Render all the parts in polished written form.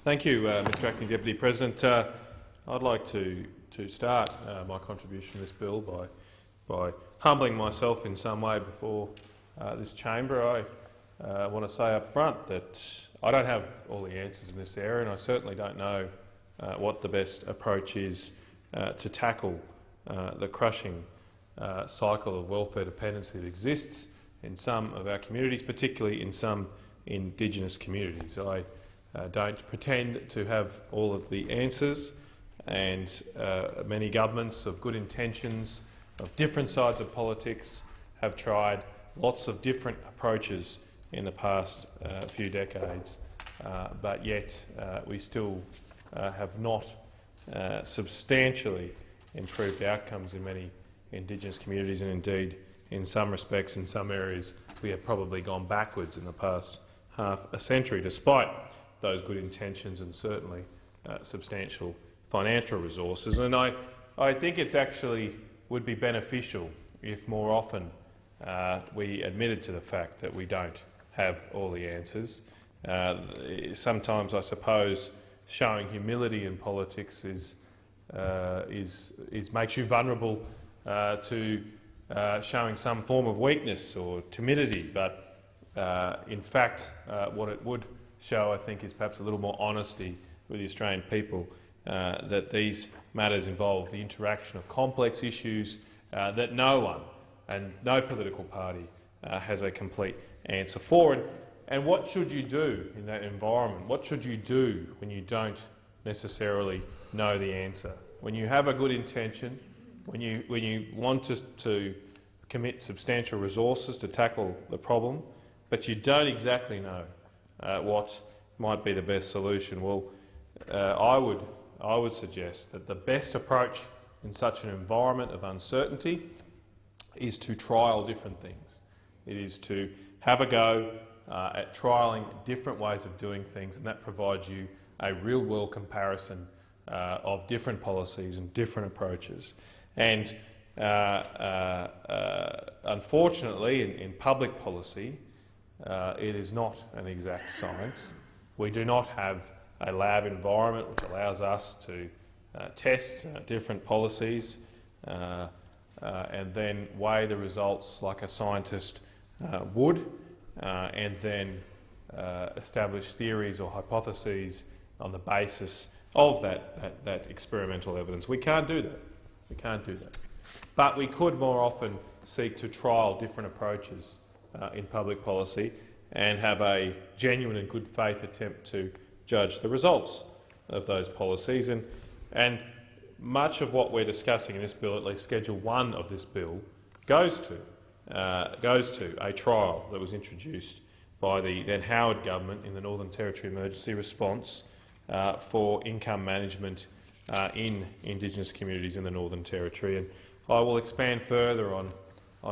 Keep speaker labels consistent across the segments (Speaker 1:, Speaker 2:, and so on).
Speaker 1: Thank you, Mr Acting Deputy President. I'd like to start my contribution to this bill by humbling myself in some way before this chamber. I want to say up front that I don't have all the answers in this area, and I certainly don't know what the best approach is to tackle the crushing cycle of welfare dependency that exists in some of our communities, particularly in some Indigenous communities. I don't pretend to have all of the answers, and many governments of good intentions of different sides of politics have tried lots of different approaches in the past few decades, but yet we still have not substantially improved outcomes in many Indigenous communities, and indeed in some respects, in some areas, we have probably gone backwards in the past half a century, despite those good intentions and certainly substantial financial resources. And I think it's actually would be beneficial if more often we admitted to the fact that we don't have all the answers. Sometimes, I suppose, showing humility in politics makes you vulnerable to showing some form of weakness or timidity, but in fact what it would show, I think, is perhaps a little more honesty with the Australian people, that these matters involve the interaction of complex issues that no one and no political party has a complete answer for. And what should you do in that environment? What should you do when you don't necessarily know the answer? When you have a good intention, when you want to commit substantial resources to tackle the problem, but you don't exactly know what might be the best solution, well, I would suggest that the best approach in such an environment of uncertainty is to trial different things. It is to have a go at trialling different ways of doing things, and that provides you a real-world comparison of different policies and different approaches. And unfortunately, in public policy, it is not an exact science. We do not have a lab environment which allows us to test different policies and then weigh the results like a scientist would, and then establish theories or hypotheses on the basis of that experimental evidence. We can't do that. We can't do that. But we could more often seek to trial different approaches in public policy and have a genuine and good faith attempt to judge the results of those policies. And much of what we're discussing in this bill, at least Schedule 1 of this bill, goes to a trial that was introduced by the then Howard government in the Northern Territory Emergency Response for income management in Indigenous communities in the Northern Territory. And I will expand further on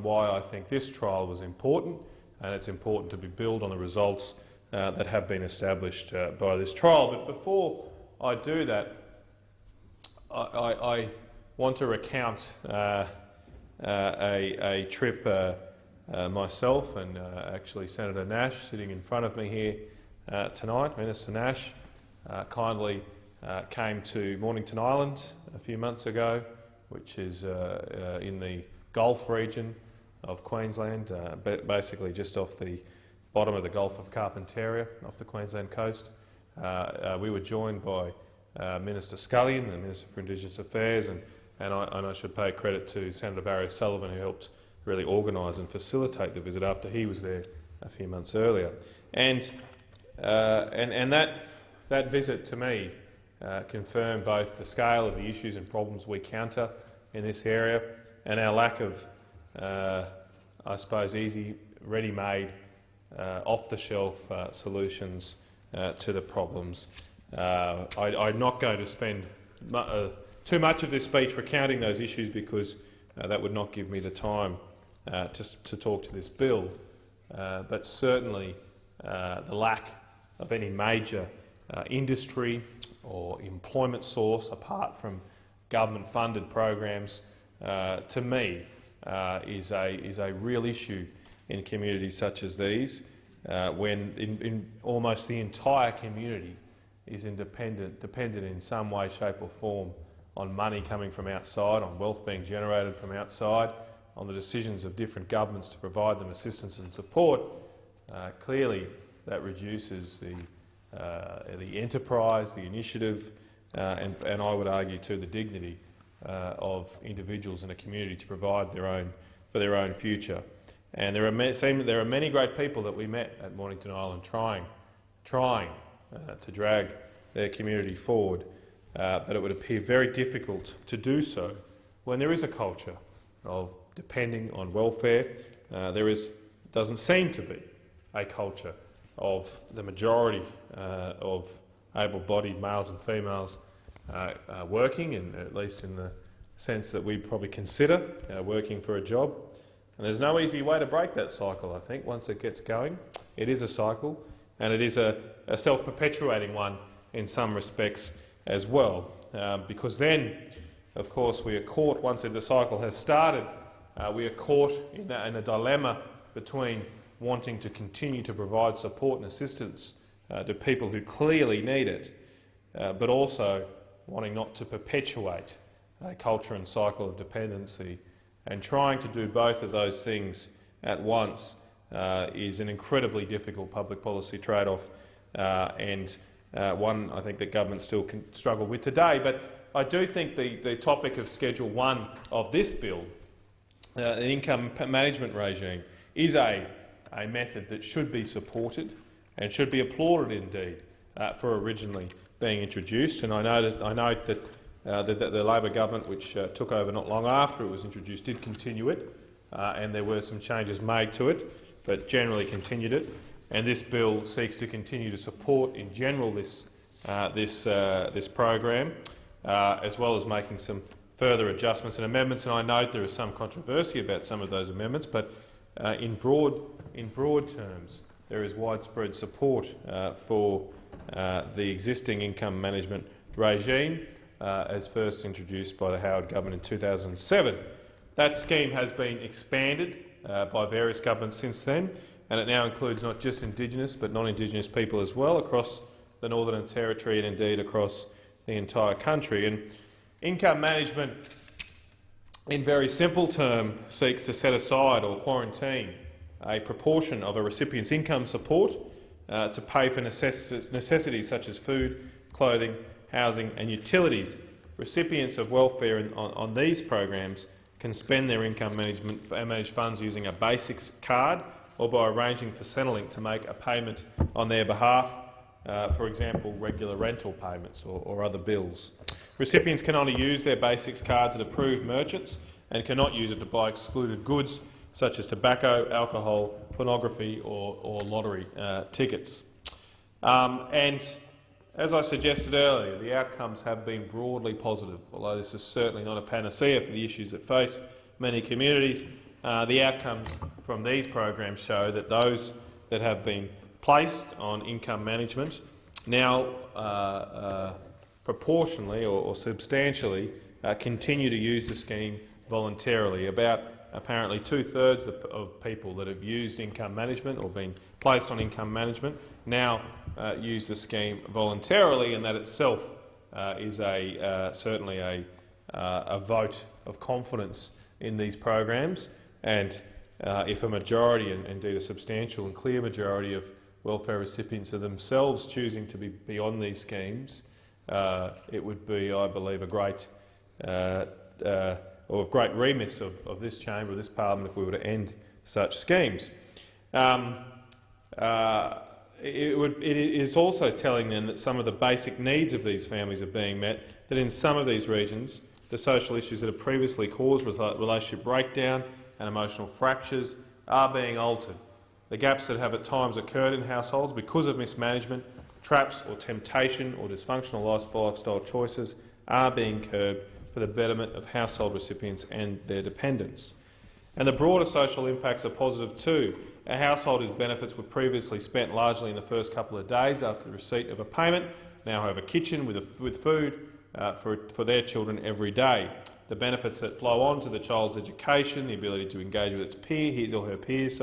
Speaker 1: why I think this trial was important, and it's important to build on the results that have been established by this trial. But before I do that, I want to recount a trip myself and actually Senator Nash, sitting in front of me here tonight. Minister Nash kindly came to Mornington Island a few months ago, which is in the Gulf region of Queensland, basically just off the bottom of the Gulf of Carpentaria, off the Queensland coast. We were joined by Minister Scullion, the Minister for Indigenous Affairs, and I should pay credit to Senator Barry Sullivan, who helped really organise and facilitate the visit after he was there a few months earlier. And that visit to me confirmed both the scale of the issues and problems we counter in this area and our lack of, I suppose, easy, ready-made, off-the-shelf solutions to the problems. I'm not going to spend too much of this speech recounting those issues because that would not give me the time to talk to this bill, but certainly the lack of any major industry or employment source apart from government-funded programs, to me, is a real issue in communities such as these, when in almost the entire community is dependent in some way, shape or form on money coming from outside, on wealth being generated from outside, on the decisions of different governments to provide them assistance and support, clearly that reduces the enterprise, the initiative, and I would argue to the dignity of individuals in a community to provide for their own future. And there are many great people that we met at Mornington Island trying to drag their community forward, but it would appear very difficult to do so when there is a culture of depending on welfare. Doesn't seem to be a culture of the majority of able-bodied males and females working, and at least in the sense that we probably consider working for a job. And there's no easy way to break that cycle, I think, once it gets going. It is a cycle, and it is a self-perpetuating one in some respects as well, because then, of course, we are caught, once the cycle has started, we are caught in a dilemma between wanting to continue to provide support and assistance to people who clearly need it, but also wanting not to perpetuate a culture and cycle of dependency. And trying to do both of those things at once is an incredibly difficult public policy trade-off, and one I think that governments still can struggle with today. But I do think the topic of Schedule 1 of this bill, an income management regime, is a method that should be supported and should be applauded indeed for originally being introduced. And I note that the Labor government, which took over not long after it was introduced, did continue it, and there were some changes made to it, but generally continued it. And this bill seeks to continue to support, in general, this program, as well as making some further adjustments and amendments. And I note there is some controversy about some of those amendments, but in broad terms, there is widespread support for the existing income management regime, as first introduced by the Howard government in 2007. That scheme has been expanded by various governments since then, and it now includes not just Indigenous but non-Indigenous people as well across the Northern Territory and indeed across the entire country. And income management, in very simple terms, seeks to set aside or quarantine a proportion of a recipient's income support to pay for necessities such as food, clothing, housing and utilities. Recipients of welfare on these programs can spend their income managed funds using a basics card or by arranging for Centrelink to make a payment on their behalf, for example, regular rental payments or other bills. Recipients can only use their basics cards at approved merchants and cannot use it to buy excluded goods such as tobacco, alcohol, pornography or lottery tickets. And as I suggested earlier, the outcomes have been broadly positive, although this is certainly not a panacea for the issues that face many communities. The outcomes from these programs show that those that have been placed on income management now proportionally or substantially continue to use the scheme voluntarily. About apparently 2/3 of people that have used income management or been placed on income management now use the scheme voluntarily, and that itself is certainly a vote of confidence in these programs. And if a majority, and indeed a substantial and clear majority of welfare recipients are themselves choosing to be on these schemes, it would be, I believe, a great or of great remiss of this chamber, of this parliament, if we were to end such schemes. It is also telling then that some of the basic needs of these families are being met, that in some of these regions the social issues that have previously caused relationship breakdown and emotional fractures are being altered. The gaps that have at times occurred in households because of mismanagement, traps or temptation or dysfunctional lifestyle choices are being curbed for the betterment of household recipients and their dependents. And the broader social impacts are positive too. A household whose benefits were previously spent largely in the first couple of days after the receipt of a payment now have a kitchen with food for their children every day. The benefits that flow on to the child's education, the ability to engage with his or her peers,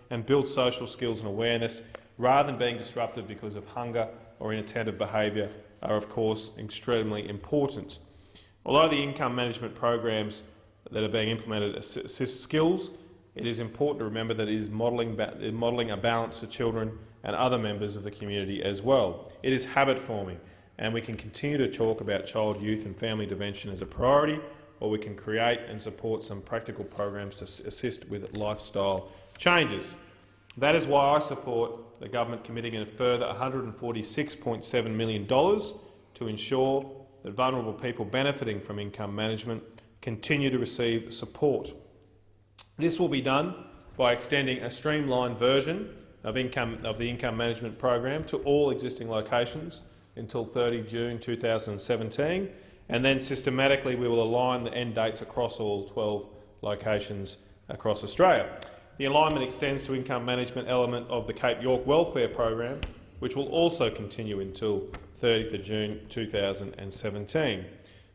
Speaker 1: and build social skills and awareness, rather than being disrupted because of hunger or inattentive behaviour are of course extremely important. Although the income management programs that are being implemented assist skills, it is important to remember that it is modelling a balance to children and other members of the community as well. It is habit forming, and we can continue to talk about child, youth and family intervention as a priority, or we can create and support some practical programs to assist with lifestyle changes. That is why I support the government committing a further $146.7 million to ensure that vulnerable people benefiting from income management continue to receive support. This will be done by extending a streamlined version of the income management program to all existing locations until 30 June 2017, and then systematically we will align the end dates across all 12 locations across Australia. The alignment extends to income management element of the Cape York Welfare Program, which will also continue until 30th of June 2017.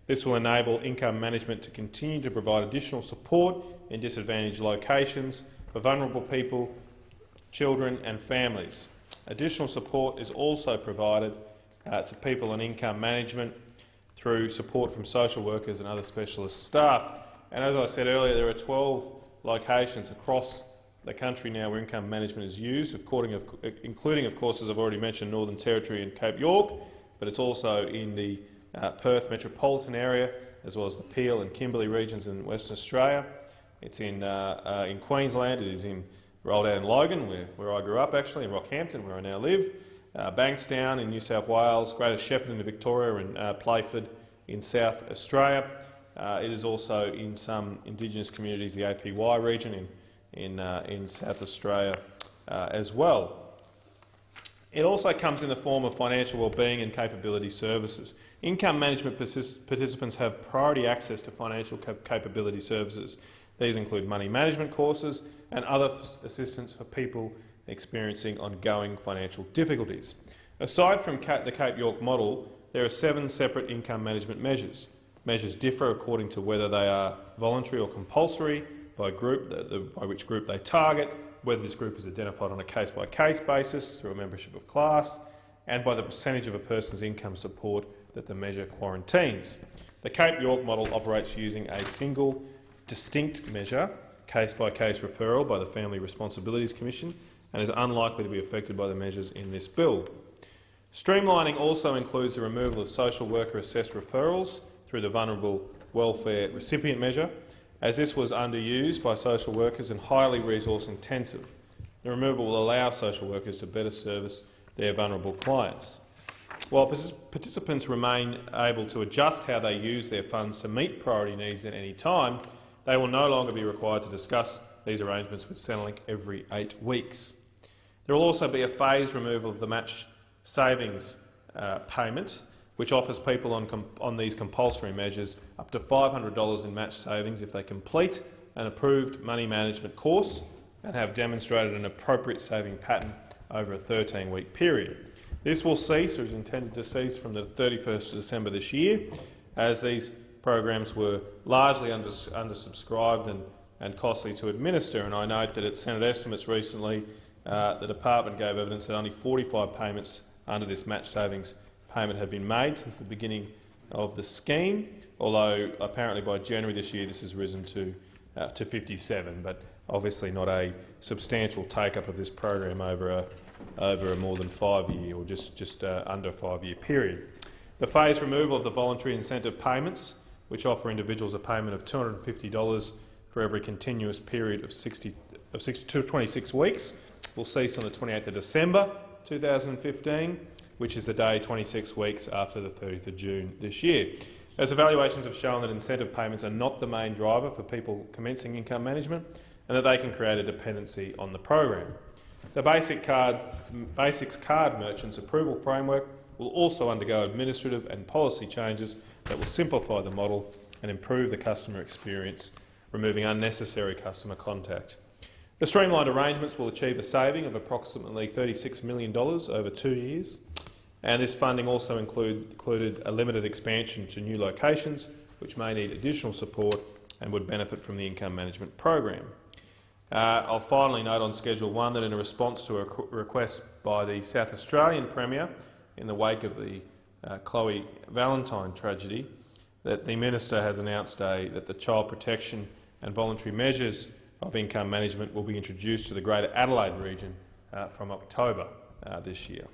Speaker 1: This will enable income management to continue to provide additional support in disadvantaged locations for vulnerable people, children and families. Additional support is also provided to people on income management through support from social workers and other specialist staff. And as I said earlier, there are 12 locations across the country now where income management is used, including, of course, as I've already mentioned, Northern Territory and Cape York, but it's also in the Perth metropolitan area, as well as the Peel and Kimberley regions in Western Australia. It's in Queensland, it is rolled out in Logan, where I grew up actually, in Rockhampton, where I now live, Bankstown in New South Wales, Greater Shepparton in Victoria, and Playford in South Australia. It is also in some Indigenous communities, the APY region in South Australia as well. It also comes in the form of financial wellbeing and capability services. Income management participants have priority access to financial capability services. These include money management courses and other assistance for people experiencing ongoing financial difficulties. Aside from the Cape York model, there are 7 separate income management measures. Measures differ according to whether they are voluntary or compulsory, by which group they target, whether this group is identified on a case-by-case basis through a membership of class, and by the percentage of a person's income support that the measure quarantines. The Cape York model operates using a single, distinct measure, case-by-case referral by the Family Responsibilities Commission, and is unlikely to be affected by the measures in this bill. Streamlining also includes the removal of social worker-assessed referrals through the Vulnerable Welfare Recipient Measure, as this was underused by social workers and highly resource-intensive. The removal will allow social workers to better service their vulnerable clients. While participants remain able to adjust how they use their funds to meet priority needs at any time, they will no longer be required to discuss these arrangements with Centrelink every 8 weeks. There will also be a phased removal of the match savings payment, which offers people on these compulsory measures up to $500 in match savings if they complete an approved money management course and have demonstrated an appropriate saving pattern over a 13-week period. This will cease, or is intended to cease, from the 31st of December this year, as these programs were largely undersubscribed and costly to administer. And I note that at Senate estimates recently, the department gave evidence that only 45 payments under this match savings payment had been made since the beginning of the scheme, although apparently by January this year this has risen to 57, but obviously not a substantial take-up of this program over a more than 5-year or just under a 5-year period. The phased removal of the voluntary incentive payments, which offer individuals a payment of $250 for every continuous period of 26 weeks, will cease on the 28th of December 2015, which is the day 26 weeks after the 30th of June this year. As evaluations have shown that incentive payments are not the main driver for people commencing income management and that they can create a dependency on the program. The Basics Card Merchants Approval Framework will also undergo administrative and policy changes that will simplify the model and improve the customer experience, removing unnecessary customer contact. The streamlined arrangements will achieve a saving of approximately $36 million over 2 years, and this funding also included a limited expansion to new locations which may need additional support and would benefit from the income management program. I'll finally note on Schedule 1 that in a response to a request by the South Australian Premier in the wake of the Chloe Valentine tragedy, that the Minister has announced that the child protection and voluntary measures of income management will be introduced to the Greater Adelaide region from October this year.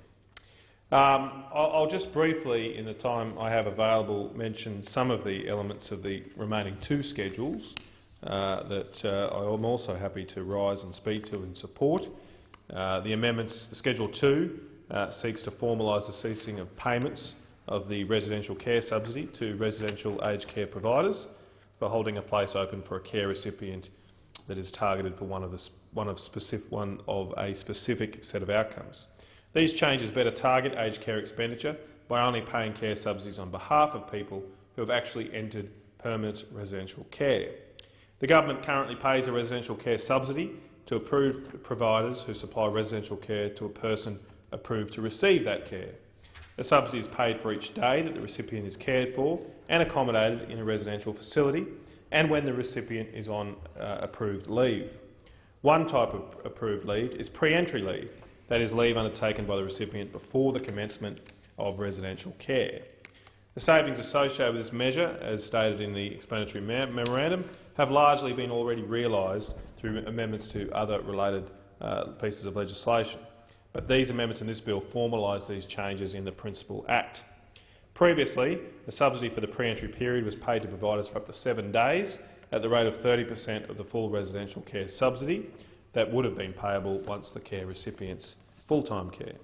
Speaker 1: I'll just briefly, in the time I have available, mention some of the elements of the remaining two schedules that I am also happy to rise and speak to and support. The amendments, the Schedule 2 seeks to formalise the ceasing of payments of the residential care subsidy to residential aged care providers for holding a place open for a care recipient that is targeted for one of a specific set of outcomes. These changes better target aged care expenditure by only paying care subsidies on behalf of people who have actually entered permanent residential care. The government currently pays a residential care subsidy to approved providers who supply residential care to a person approved to receive that care. The subsidy is paid for each day that the recipient is cared for and accommodated in a residential facility, and when the recipient is on approved leave. One type of approved leave is pre-entry leave, that is leave undertaken by the recipient before the commencement of residential care. The savings associated with this measure, as stated in the explanatory memorandum, have largely been already realised through amendments to other related pieces of legislation. But these amendments in this bill formalise these changes in the Principal Act. Previously, the subsidy for the pre-entry period was paid to providers for up to 7 days at the rate of 30% of the full residential care subsidy that would have been payable once the care recipient's full-time care.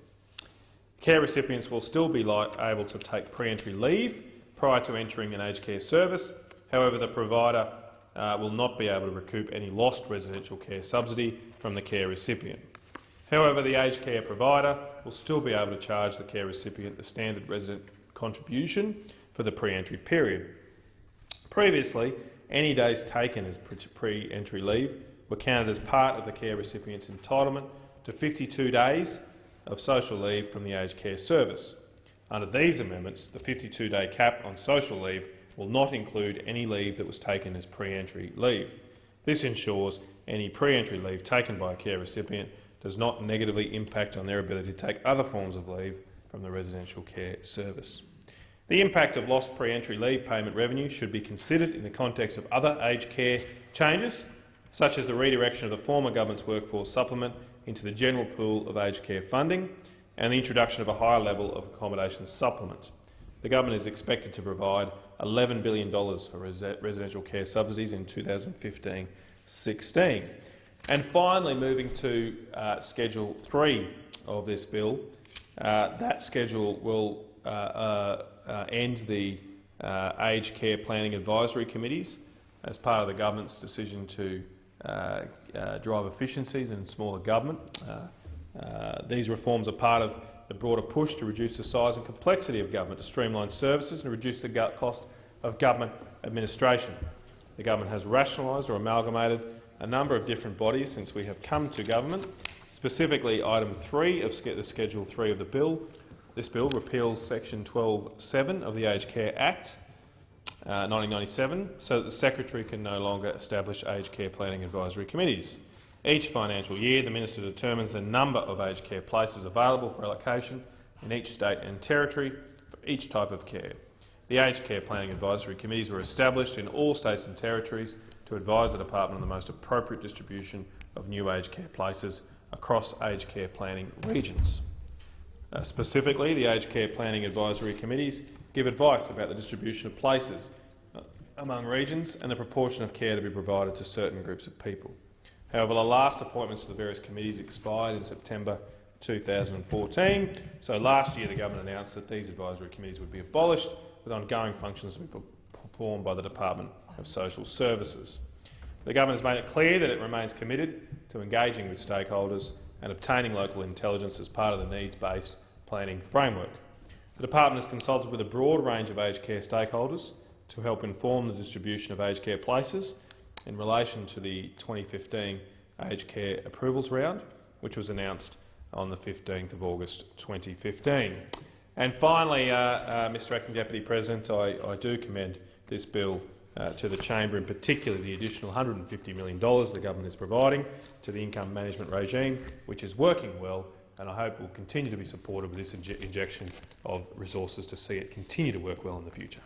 Speaker 1: Care recipients will still be able to take pre-entry leave prior to entering an aged care service. However, the provider will not be able to recoup any lost residential care subsidy from the care recipient. However, the aged care provider will still be able to charge the care recipient the standard resident contribution for the pre-entry period. Previously, any days taken as pre-entry leave were counted as part of the care recipient's entitlement to 52 days of social leave from the aged care service. Under these amendments, the 52-day cap on social leave will not include any leave that was taken as pre-entry leave. This ensures any pre-entry leave taken by a care recipient does not negatively impact on their ability to take other forms of leave from the residential care service. The impact of lost pre-entry leave payment revenue should be considered in the context of other aged care changes, such as the redirection of the former government's workforce supplement into the general pool of aged care funding and the introduction of a higher level of accommodation supplement. The government is expected to provide $11 billion for residential care subsidies in 2015-16. And finally, moving to Schedule 3 of this bill, that schedule will end the aged care planning advisory committees as part of the government's decision to drive efficiencies in smaller government. These reforms are part of the broader push to reduce the size and complexity of government, to streamline services and reduce the cost of government administration. The government has rationalised or amalgamated a number of different bodies since we have come to government. Specifically, item 3 of the Schedule 3 of the bill. This bill repeals Section 12(7) of the Aged Care Act 1997 so that the Secretary can no longer establish aged care planning advisory committees. Each financial year, the Minister determines the number of aged care places available for allocation in each state and territory for each type of care. The aged care planning advisory committees were established in all states and territories to advise the department on the most appropriate distribution of new aged care places across aged care planning regions. Specifically, the aged care planning advisory committees give advice about the distribution of places among regions and the proportion of care to be provided to certain groups of people. However, the last appointments to the various committees expired in September 2014, so last year the government announced that these advisory committees would be abolished, with ongoing functions to be performed by the Department of Social Services. The government has made it clear that it remains committed to engaging with stakeholders and obtaining local intelligence as part of the needs-based planning framework. The department has consulted with a broad range of aged care stakeholders to help inform the distribution of aged care places in relation to the 2015 aged care approvals round, which was announced on the 15th of August 2015. And finally, Mr Acting Deputy President, I do commend this bill to the Chamber, in particular the additional $150 million the government is providing to the income management regime, which is working well and I hope will continue to be supportive of this injection of resources to see it continue to work well in the future.